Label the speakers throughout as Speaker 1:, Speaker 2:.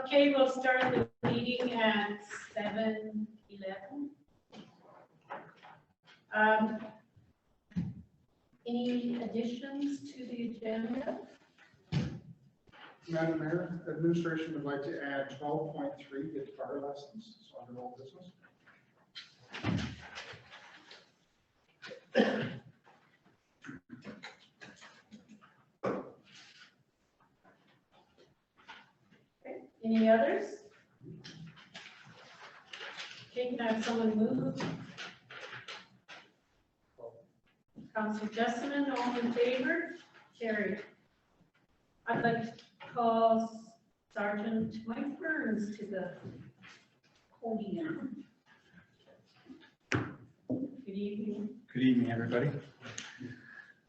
Speaker 1: Okay, we'll start the meeting at 7:11. Any additions to the agenda?
Speaker 2: Madam Mayor, administration would like to add 12.3 guitar lessons, so under old business.
Speaker 1: Any others? Okay, can I have someone move? Councilor Jessamine, all in favor? Carried. I'd like to call Sergeant Mike Burns to the podium. Good evening.
Speaker 3: Good evening, everybody.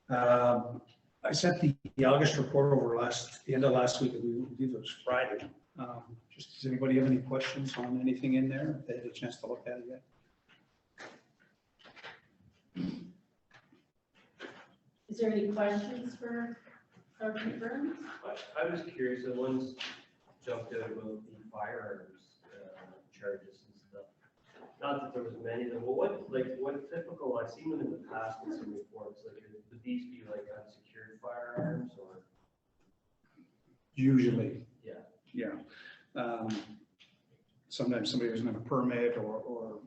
Speaker 3: I sent the August report over the end of last week. I believe it was Friday. Just does anybody have any questions on anything in there? If they had a chance to look at it yet?
Speaker 1: Is there any questions for Sergeant Burns?
Speaker 4: I was curious, the ones jumped out about the firearms charges and stuff. Not that there was many of them, but what typical, I've seen them in the past in some reports, like would these be like unsecured firearms or?
Speaker 3: Usually.
Speaker 4: Yeah.
Speaker 3: Yeah. Sometimes somebody doesn't have a permit or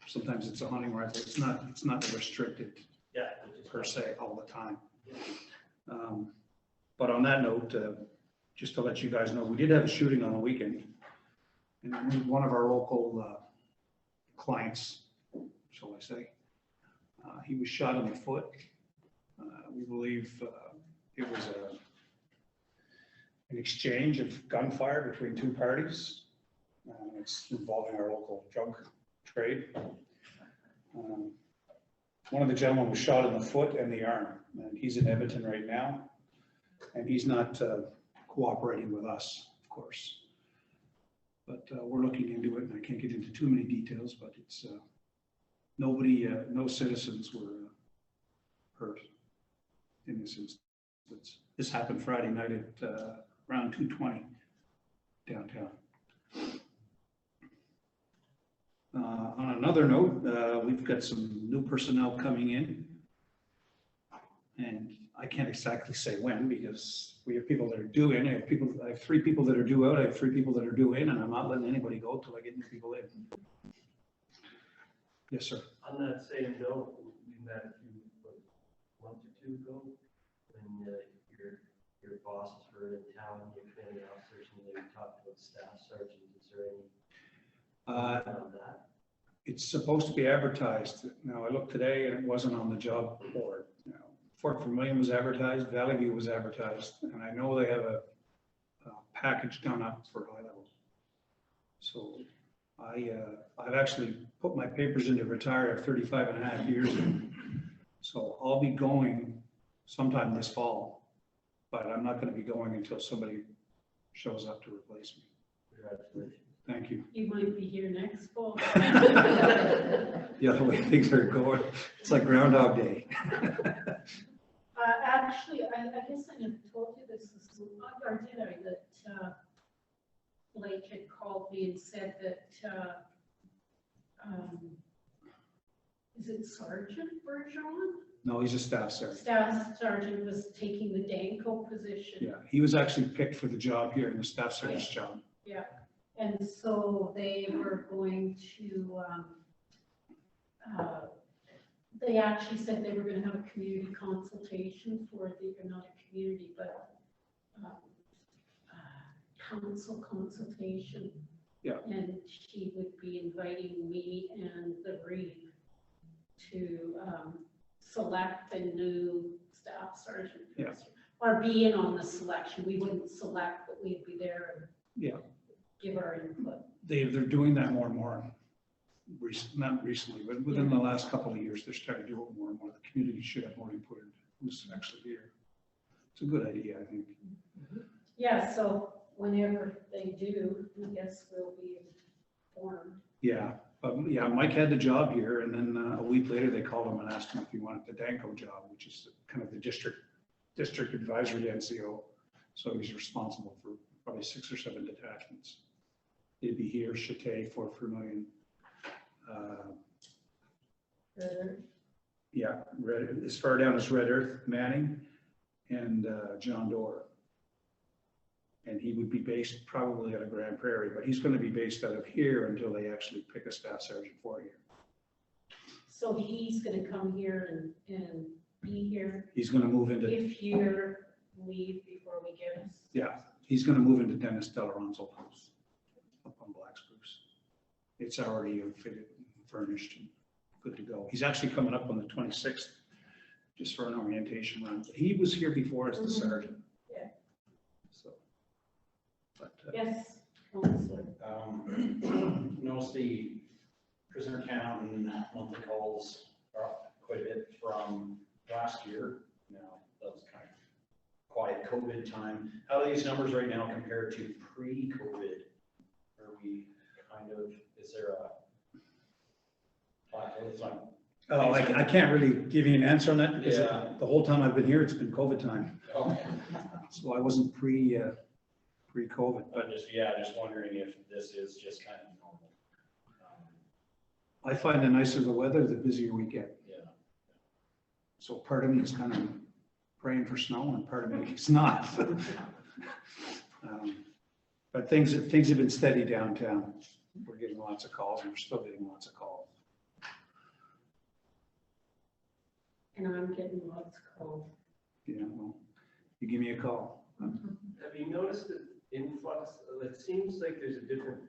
Speaker 3: sometimes it's a hunting rifle. It's not restricted.
Speaker 4: Yeah.
Speaker 3: Per se all the time. But on that note, just to let you guys know, we did have a shooting on the weekend. And one of our local clients, shall I say, he was shot in the foot. We believe it was an exchange of gunfire between two parties. It's involving our local drug trade. One of the gentlemen was shot in the foot and the arm, and he's in Edmonton right now, and he's not cooperating with us, of course. But we're looking into it, and I can't get into too many details, but it's no citizens were hurt in this instance. This happened Friday night at around 2:20 downtown. On another note, we've got some new personnel coming in, and I can't exactly say when because we have people that are due in. I have 3 people that are due out. I have 3 people that are due in, and I'm not letting anybody go until I get new people in. Yes, sir.
Speaker 4: On that same note, we met a month or 2 ago when your bosses were in town, your commanding officers, and they talked about staff sergeant. Is there any? On that?
Speaker 3: It's supposed to be advertised. Now, I looked today and it wasn't on the job board. Fort Vermilion was advertised, Valley View was advertised, and I know they have a package done up for high level. So I've actually put my papers in to retire at 35 and a half years. So I'll be going sometime this fall, but I'm not going to be going until somebody shows up to replace me.
Speaker 4: Congratulations.
Speaker 3: Thank you.
Speaker 1: You might be here next fall.
Speaker 3: Yeah, the way things are going, it's like Groundhog Day.
Speaker 1: Actually, I guess I never told you this, or did I, that Blake had called me and said that, is it Sergeant Bergeron?
Speaker 3: No, he's a staff sergeant.
Speaker 1: Staff Sergeant was taking the Danko position.
Speaker 3: Yeah, he was actually picked for the job here in the staff sergeant's job.
Speaker 1: Yeah, and so they were going to, they actually said they were going to have a community consultation for the, or not a community, but council consultation.
Speaker 3: Yeah.
Speaker 1: And she would be inviting me and the Reeve to select a new staff sergeant.
Speaker 3: Yeah.
Speaker 1: Or be in on the selection. We wouldn't select, but we'd be there and
Speaker 3: Yeah.
Speaker 1: give our input.
Speaker 3: They're doing that more and more. Not recently, but within the last couple of years, they're starting to do it more and more. The community should have more input in who's actually here. It's a good idea, I think.
Speaker 1: Yeah, so whenever they do, I guess we'll be informed.
Speaker 3: Yeah, but yeah, Mike had the job here, and then a week later they called him and asked him if he wanted the Danko job, which is kind of the district advisory NCO. So he's responsible for probably 6 or 7 detachments. It'd be here, Chate, Fort Vermilion. Yeah, as far down as Red Earth, Manning, and John Doerr. And he would be based probably out of Grand Prairie, but he's going to be based out of here until they actually pick a staff sergeant for here.
Speaker 1: So he's gonna come here and be here
Speaker 3: He's going to move into,
Speaker 1: if you leave before we get us.
Speaker 3: yeah, he's going to move into Dennis Delaron's house up on Black Spruce. It's already fitted, furnished, and good to go. He's actually coming up on the 26th, just for an orientation run. But he was here before as the sergeant.
Speaker 1: Yeah.
Speaker 3: So, but
Speaker 1: Yes, Counselor.
Speaker 5: Noticed the prisoner count and monthly calls are up quite a bit from last year. Now, that was kind of quiet COVID time. How do these numbers right now compare to pre-COVID? Are we kind of, is there a plateau? It's like,
Speaker 3: oh, I can't really give you an answer on that because
Speaker 5: Yeah.
Speaker 3: the whole time I've been here, it's been COVID time.
Speaker 5: okay.
Speaker 3: So I wasn't pre-COVID, but
Speaker 5: But just wondering if this is just kind of normal.
Speaker 3: I find the nicer the weather, the busier we get.
Speaker 5: Yeah.
Speaker 3: So part of me is kind of praying for snow and part of me is not. But things have been steady downtown. We're getting lots of calls and we're still getting lots of calls.
Speaker 1: And I'm getting lots of calls.
Speaker 3: Yeah, well, you give me a call.
Speaker 4: Have you noticed the influx? It seems like there's a different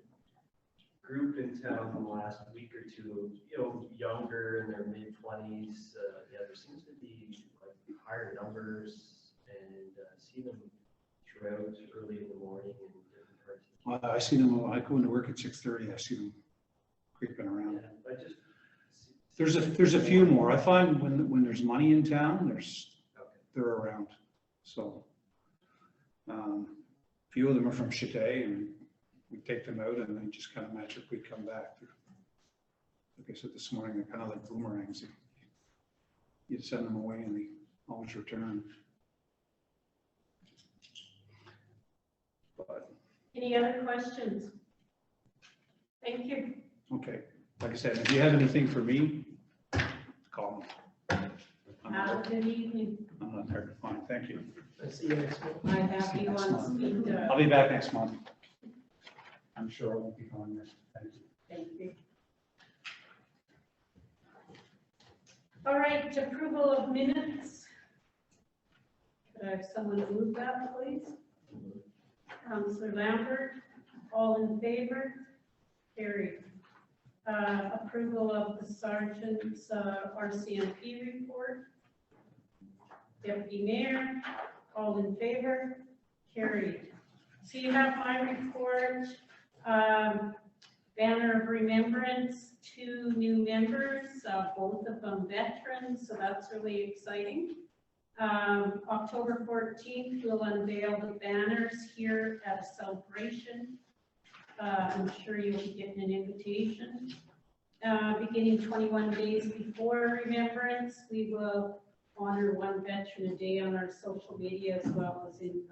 Speaker 4: group in town in the last week or two, younger in their mid-20s. Yeah, there seems to be like higher numbers and see them throughout early in the morning in different parts.
Speaker 3: I see them, I go into work at 6:30, I see them creeping around.
Speaker 4: Yeah, I just.
Speaker 3: There's a few more. I find when there's money in town,
Speaker 4: Okay.
Speaker 3: they're around. So, a few of them are from Chate and we take them out and they just kind of magically come back. Like I said this morning, they're kind of like boomerangs. You send them away and they always return. But,
Speaker 1: Any other questions? Thank you.
Speaker 3: okay, like I said, if you have anything for me, call me.
Speaker 1: Have a good evening.
Speaker 3: I'm not hard to find. Thank you.
Speaker 4: I see you next month.
Speaker 1: I have you on speed.
Speaker 3: I'll be back next month. I'm sure I won't be gone there. Thank you.
Speaker 1: Thank you. All right, approval of minutes. Could I have someone move that, please? Councillor Lambert, all in favor? Carried. Approval of the sergeant's RCMP report. Deputy Mayor, all in favor? Carried. So you have my report. Banner of Remembrance, 2 new members, both of them veterans, so that's really exciting. October 14th, we'll unveil the banners here at a celebration. I'm sure you'll be getting an invitation. Beginning 21 days before Remembrance, we will honor one veteran a day on our social media as well as in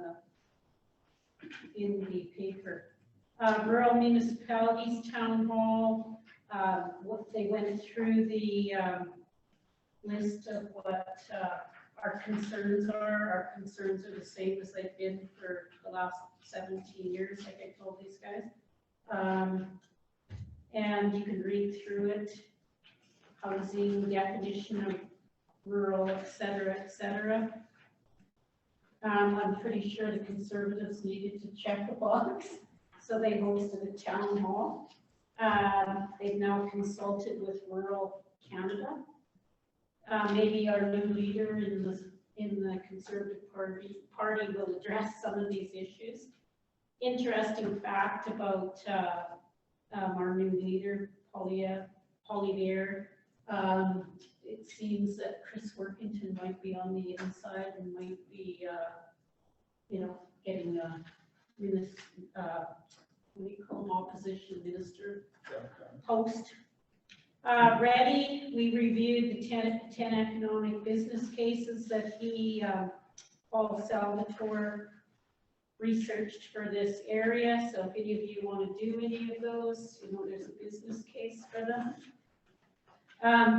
Speaker 1: the paper. Rural municipalities town hall, they went through the list of what our concerns are. Our concerns are the same as they've been for the last 17 years, like I told these guys. And you can read through it, housing, definition of rural, et cetera. I'm pretty sure the Conservatives needed to check the box, so they hosted a town hall. They've now consulted with Rural Canada. Maybe our new leader in the Conservative Party will address some of these issues. Interesting fact about our new leader, Polly Bear. It seems that Chris Workington might be on the inside and might be, getting what do you call him, opposition minister post. Reddy, we reviewed the 10 economic business cases that Paul Salvatore researched for this area, so if any of you want to do any of those, you know, there's a business case for them.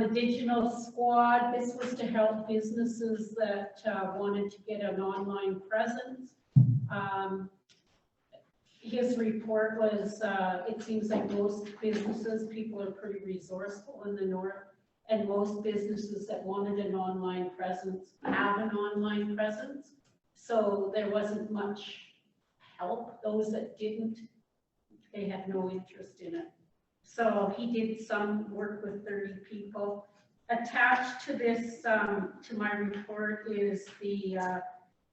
Speaker 1: The digital squad, this was to help businesses that wanted to get an online presence. His report was, it seems like most businesses, people are pretty resourceful in the north, and most businesses that wanted an online presence have an online presence. So there wasn't much help. Those that didn't, they had no interest in it. So he did some work with 30 people. Attached to this, to my report, is the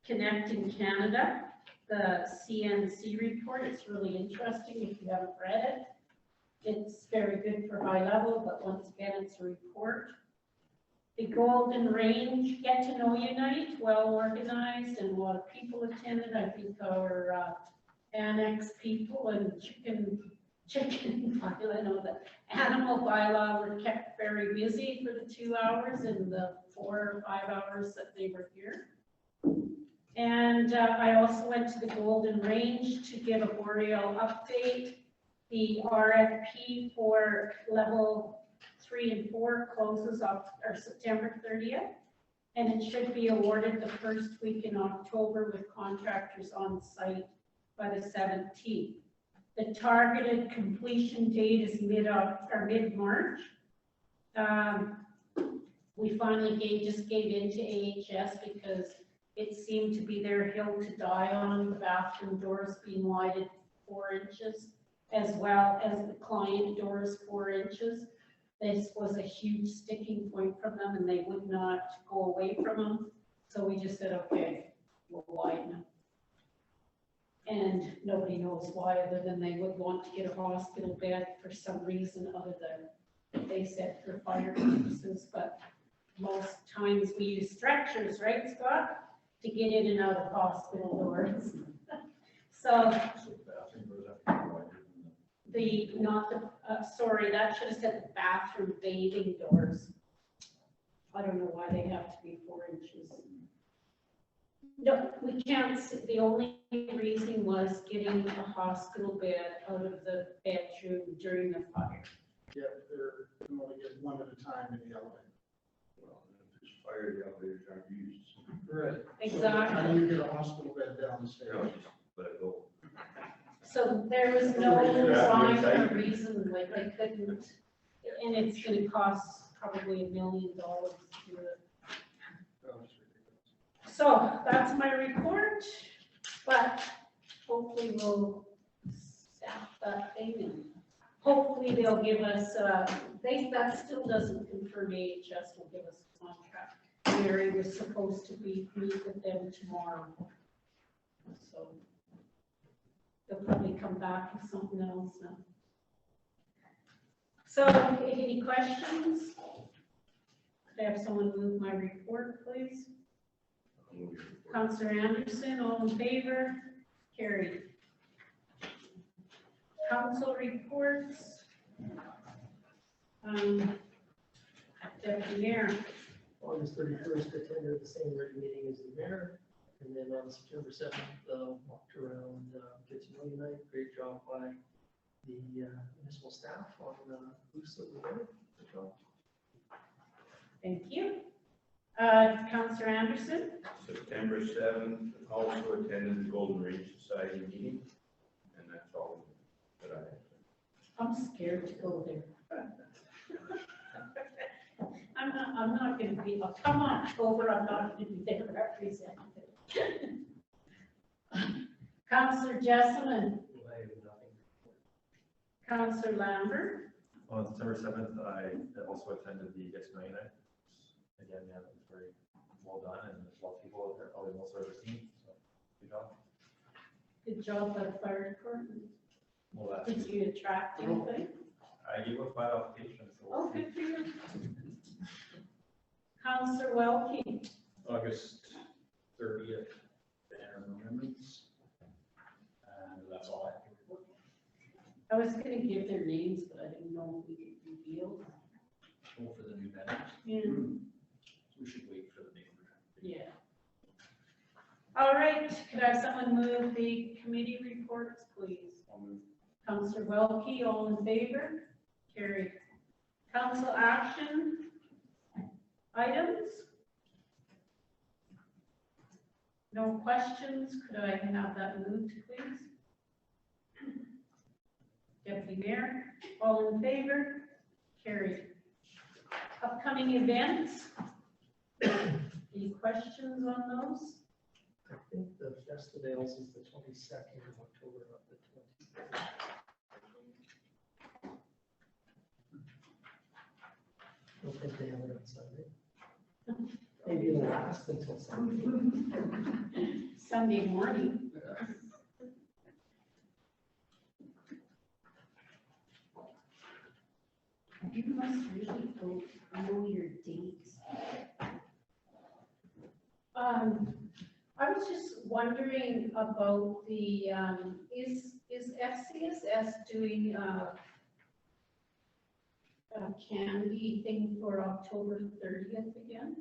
Speaker 1: Connect in Canada, the CNC report. It's really interesting if you haven't read it. It's very good for high level, but once again, it's a report. The Golden Range Get to Know You Night, well organized, and a lot of people attended. I think our annex people and chicken, I know the animal bylaw were kept very busy for the 2 hours and the 4 or 5 hours that they were here. And I also went to the Golden Range to give a boreal update. The RFP for level 3 and 4 closes on September 30th, and it should be awarded the first week in October with contractors on site by the 17th. The targeted completion date is mid-March. We finally just gave in to AHS because it seemed to be their hill to die on, the bathroom doors being widened 4 inches, as well as the client doors 4 inches. This was a huge sticking point from them, and they would not go away from them. So we just said, okay, we'll widen them. And nobody knows why, other than they would want to get a hospital bed for some reason other than they said for fire purposes. But most times we use stretchers, right, Scott, to get in and out of hospital doors. So sorry, that should have said the bathroom bathing doors. I don't know why they have to be 4 inches. No, we can't, the only reason was getting a hospital bed out of the bedroom during the fire.
Speaker 2: Yeah, they're only get one at a time in the elevator.
Speaker 6: Well, if it's fire, the elevators aren't used.
Speaker 2: Right.
Speaker 1: Exactly.
Speaker 2: How do you get a hospital bed down the stairs?
Speaker 6: Let it go.
Speaker 1: So there was no rhyme or reason, like they couldn't, and it's gonna cost probably $1 million to do it.
Speaker 2: Oh, that's ridiculous.
Speaker 1: So that's my report, but hopefully we'll staff that thing and hopefully they'll give us, that still doesn't confirm AHS will give us a contract. Mary was supposed to meet with them tomorrow. So they'll probably come back with something else now. So any questions? Could I have someone move my report, please? Councillor Anderson, all in favor? Carried. Council reports. Deputy Mayor.
Speaker 7: August 31st, attended the same regular meeting as the mayor, and then on September 7th, walked around, Get to Know You Night. Great job by the municipal staff on who's the winner. Good job.
Speaker 1: Thank you. Councillor Anderson.
Speaker 6: September 7th, also attended the Golden Range Society meeting, and that's all that I have.
Speaker 1: I'm scared to go there. I'm not going to be, come on, over, I'm not going to be there representing. Councillor Jessamine.
Speaker 4: I have nothing.
Speaker 1: Councillor Lambert.
Speaker 8: On September 7th, I also attended the Get to Know You Night. Again, yeah, it was very well done, and there's lots of people that probably most have ever seen, so good job.
Speaker 1: Good job by the fire department.
Speaker 8: Well,
Speaker 1: Did you attract anything?
Speaker 8: I gave up 5 applications, so
Speaker 1: Oh,
Speaker 8: we'll see.
Speaker 1: good for you. Councillor Welke.
Speaker 5: August 30th, banner amendments. And that's all I have to report.
Speaker 1: I was going to give their names, but I didn't know if we could reveal.
Speaker 5: Oh, for the new banners,
Speaker 1: Yeah.
Speaker 5: we should wait for the name.
Speaker 1: Yeah. All right, could I have someone move the committee reports, please?
Speaker 8: I'll move.
Speaker 1: Councillor Welke, all in favor? Carried. Council action items? No questions? Could I have that moved, please? Deputy Mayor, all in favor? Carried. Upcoming events? Any questions on those?
Speaker 7: I think the Festivals is the 22nd of October, not the 23rd. I don't think they have it on Sunday. Maybe it'll last until Sunday.
Speaker 1: Sunday morning.
Speaker 9: You must really know your dates.
Speaker 1: I was just wondering about the, is FCSS doing a candy thing for October 30th again?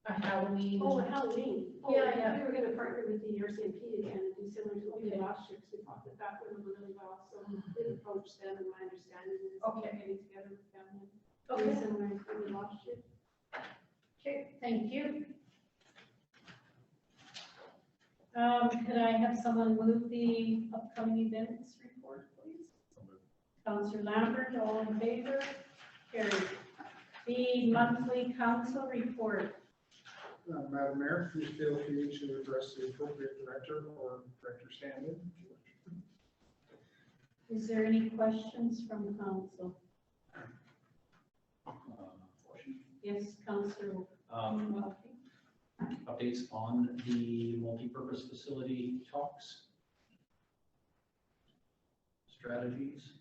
Speaker 1: A Halloween?
Speaker 10: Oh, Halloween. Oh,
Speaker 1: Yeah, yeah.
Speaker 10: We were gonna partner with the RCMP again and do similar to what we did last year, because we thought that that would go really well, so we did approach them, and my understanding is we're
Speaker 1: Okay.
Speaker 10: getting together with them and
Speaker 1: Okay.
Speaker 10: doing similar to what we did last year.
Speaker 1: Okay, thank you. Could I have someone move the upcoming events report, please?
Speaker 8: I'll move.
Speaker 1: Councillor Lambert, all in favor? Carried. The monthly council report.
Speaker 2: Madam Mayor, please feel free to address the appropriate director or Director Stanley.
Speaker 1: Is there any questions from council?
Speaker 5: Question.
Speaker 1: Yes, Councillor Welke.
Speaker 5: Updates on the multi-purpose facility talks? Strategies?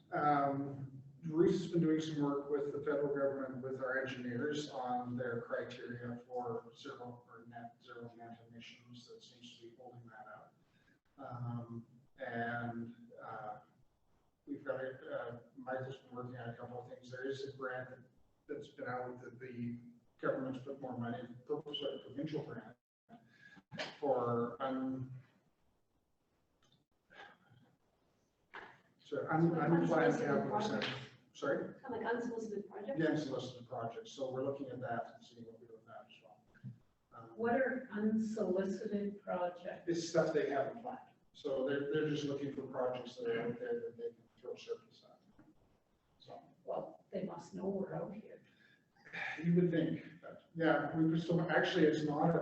Speaker 2: Ruth has been doing some work with the federal government, with our engineers on their criteria for net zero emissions. That seems to be holding that up. We've got, Michael's been working on a couple of things. There is a grant that's been out that the government's put more money, provincial grant for unplanned capital expenditure. Sorry?
Speaker 10: Kind of like unsolicited projects.
Speaker 2: Yeah, unsolicited projects, so we're looking at that and seeing what we do with that as well.
Speaker 1: What are unsolicited projects?
Speaker 2: It's stuff they haven't planned, so they're just looking for projects that are out there that they can throw surface at. So,
Speaker 1: Well, they must know we're out here.
Speaker 2: you would think, but, yeah, we could still, actually, it's not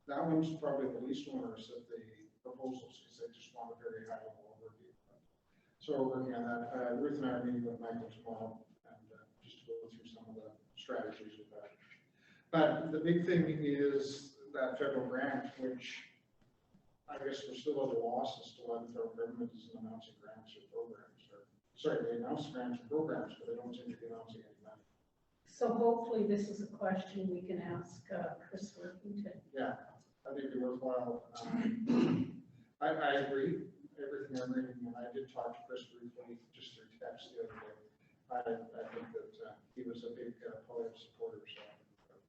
Speaker 2: that one's probably the least onerous of the proposals, because they just want a very high level overview. So we're working on that. Ruth and I are meeting with Michael tomorrow, and just to go through some of the strategies with that. But the big thing is that federal grant, which I guess we're still at a loss as to why the federal government isn't announcing grants or programs. Sorry, they announce grants and programs, but they don't seem to be announcing any money.
Speaker 1: So hopefully this is a question we can ask Chris Worthington.
Speaker 2: Yeah, I think it'd be worthwhile. I agree, everything I'm reading, and I did talk to Chris briefly, just through text the other day. I think that he was a big Polyev supporter, so.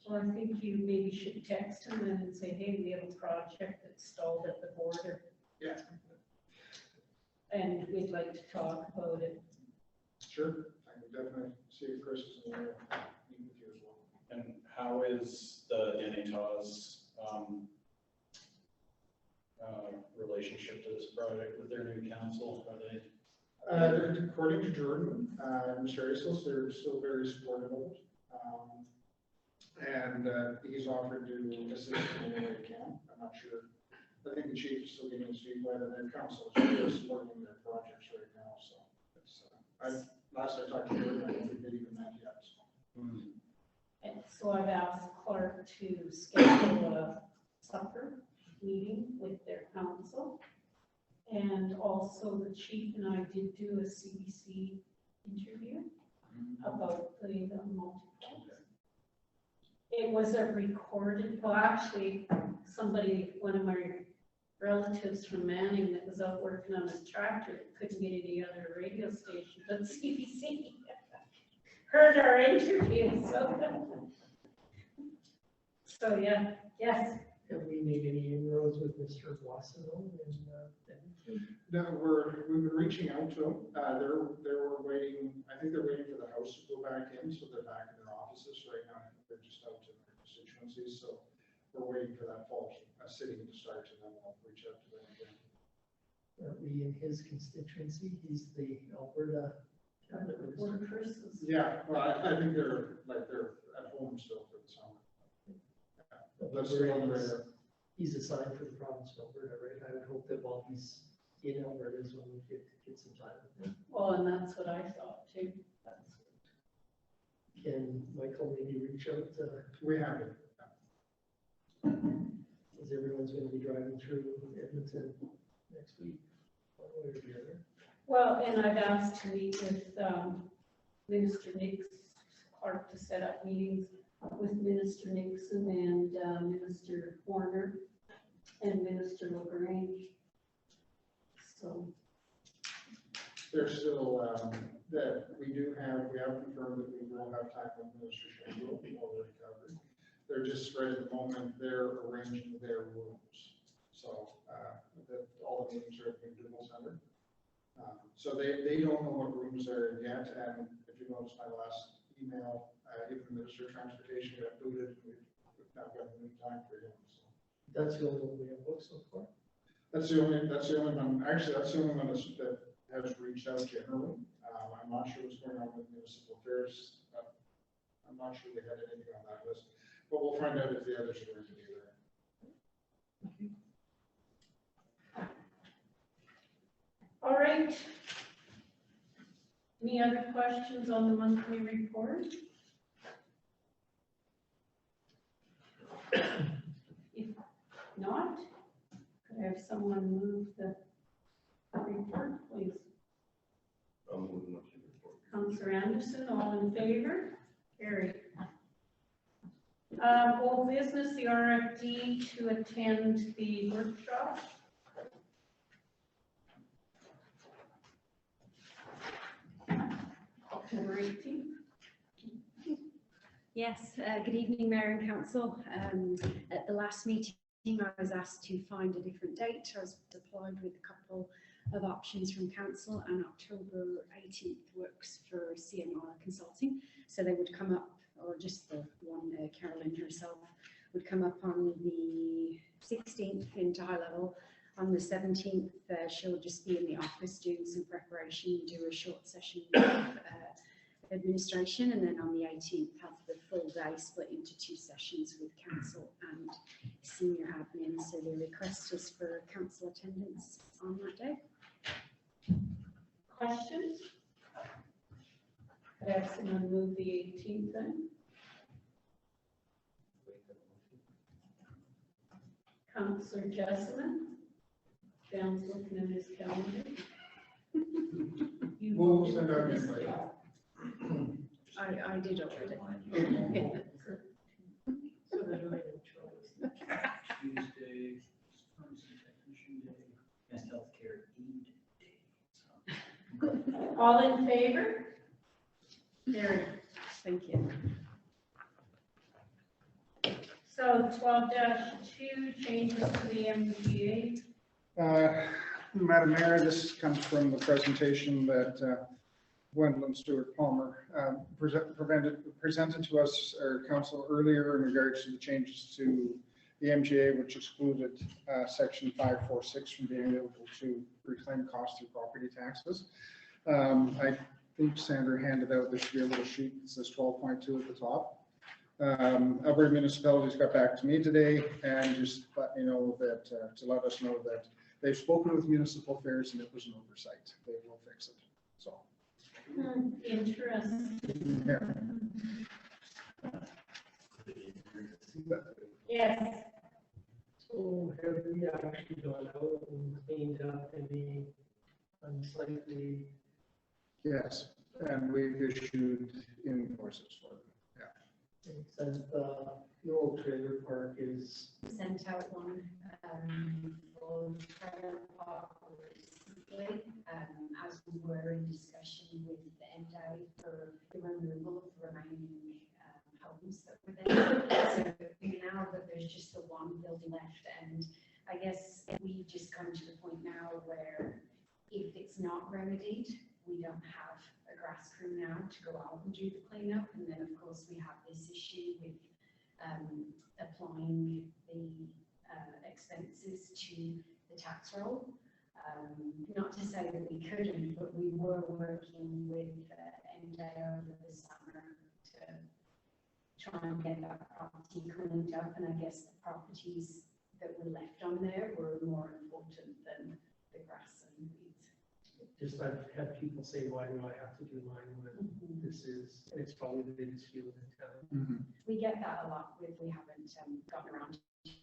Speaker 1: Well, I think you maybe should text him and say, hey, we have a project that's stalled at the border.
Speaker 2: Yeah.
Speaker 1: And we'd like to talk about it.
Speaker 2: Sure, I can definitely see if Chris is in there, meet with you as well.
Speaker 5: And how is the NATA's relationship to this project with their new council? Are they?
Speaker 2: According to Jordan, Mr. Arisos, they're still very supportive of it. And he's offered to assist in any way he can. I'm not sure. I think the chief is still getting his feet wet, and their council is really supporting their projects right now, so. It's, last I talked to Jordan, I don't think they've even met yet, so.
Speaker 1: And so I've asked Clark to schedule a supper meeting with their council. And also the chief and I did do a CBC interview about the multi-purpose. It was a recorded, well, actually, somebody, one of my relatives from Manning that was out working on his tractor, couldn't get any other radio station but CBC. Heard our interview, so. So, yeah, yes,
Speaker 7: Have we made any inroads with Mr. Wassano and, Edmonton?
Speaker 2: No, we've been reaching out to them. They were waiting, I think they're waiting for the house to go back in, so they're back in their offices right now. I think they're just out to their constituencies, so we're waiting for that fall sitting to start, and then we'll reach out to them again.
Speaker 7: Are we in his constituency? He's the Alberta cabinet minister.
Speaker 1: Workers.
Speaker 2: Yeah, well, I think they're at home still for the summer. That's the one where,
Speaker 7: He's assigned for the province of Alberta, right? I would hope that while he's in Alberta is when we get some time with him.
Speaker 1: Well, and that's what I thought too.
Speaker 7: Can Michael maybe reach out,
Speaker 2: we have it.
Speaker 7: as everyone's gonna be driving through Edmonton next week, one way or the other?
Speaker 1: Well, and I've asked to meet with Minister Nix Clark to set up meetings with Minister Nixon and Minister Horner and Minister LaGrange. So,
Speaker 2: There's still, that we have confirmed that we will have time with Minister Shangle already covered. They're just right at the moment, they're arranging their rooms. So, that all the meetings are at the Google Center. So they don't know what rooms they're in yet, and if you notice my last email, even the Minister of Transportation got booted, we've now got a new time for him, so.
Speaker 7: That's the only one we have booked so far.
Speaker 2: That's the only one, actually, that's the only one that has reached out generally. I'm not sure what's going on with municipal affairs. I'm not sure they had anything on that list, but we'll find out if the others are going to be there.
Speaker 1: all right. Any other questions on the monthly report? If not, could I have someone move the report, please?
Speaker 6: I'm moving up to the report.
Speaker 1: Councillor Anderson, all in favor? Carried. Old business, the RFD to attend the workshop. October 18th.
Speaker 9: Yes, good evening, Mayor and Council. At the last meeting, I was asked to find a different date. I was supplied with a couple of options from Council, and October 18th works for CMR Consulting. So they would come up, or just the one, Carolyn herself, would come up on the 16th into high level. On the 17th, she'll just be in the office doing some preparation, do a short session of administration, and then on the 18th have the full day split into two sessions with council and senior admin. So the request is for council attendance on that day.
Speaker 1: Questions? Could I have someone move the 18th then? Councillor Jessamine? Dan's looking at his calendar. You
Speaker 2: We'll
Speaker 1: voted
Speaker 2: send
Speaker 1: for
Speaker 2: out an
Speaker 1: this
Speaker 2: invite.
Speaker 1: job.
Speaker 9: I did already.
Speaker 7: So there's really no choice.
Speaker 5: Tuesday, pharmacy technician day, and healthcare aid day.
Speaker 1: All in favor? Carried.
Speaker 9: Thank you.
Speaker 1: So 12-2 changes to the MGA.
Speaker 3: Madam Mayor, this comes from the presentation that Gwendolyn Stewart Palmer presented to us, or council, earlier in regards to the changes to the MGA, which excluded section 546 from being able to reclaim costs through property taxes. I think Sandra handed out, there should be a little sheet that says 12.2 at the top. Alberta municipalities got back to me today and just let me know that, to let us know that they've spoken with municipal affairs and it was an oversight. They will fix it, so.
Speaker 1: Interesting.
Speaker 3: Yeah.
Speaker 1: Yes.
Speaker 7: So have we actually gone out and cleaned up any unsightly?
Speaker 3: Yes, and we've issued invoices for them.
Speaker 7: Since the old trailer park is,
Speaker 9: Sent out one for trailer park recently, as we were in discussion with the NDA for the removal of the remaining homes that were there. So now that there's just the one building nothing left. And I guess we've just come to the point now where if it's not remedied, we don't have a grass crew now to go out and do the cleanup. And then of course we have this issue with applying the expenses to the tax roll. Not to say that we couldn't, but we were working with MJ over the summer to try and get that property cleaned up. And I guess the properties that were left on there were more important than the grass and weeds.
Speaker 7: Just I've had people say, why do I have to do mine when this is, and it's probably the biggest field in town.
Speaker 9: We get that a lot with, we haven't gotten around to it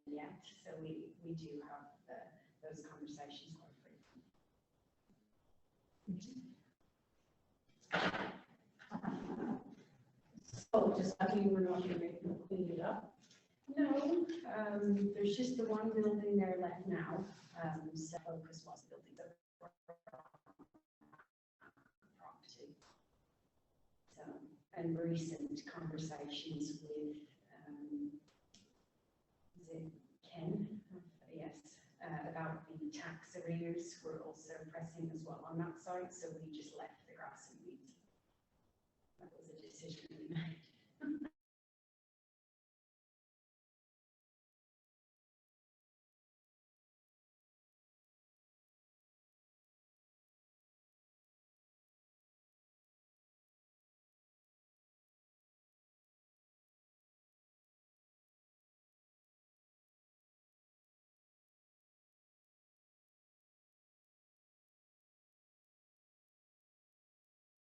Speaker 9: yet, so we do have those conversations quite frequently.
Speaker 1: So just asking, we're not going to clean it up?
Speaker 9: No, there's just the one building there left now, so focus was building the property. So, and recent conversations with, is it Ken? Yes, about the tax arrears were also pressing as well on that side, so we just left the grass and weeds. That was a decision we made.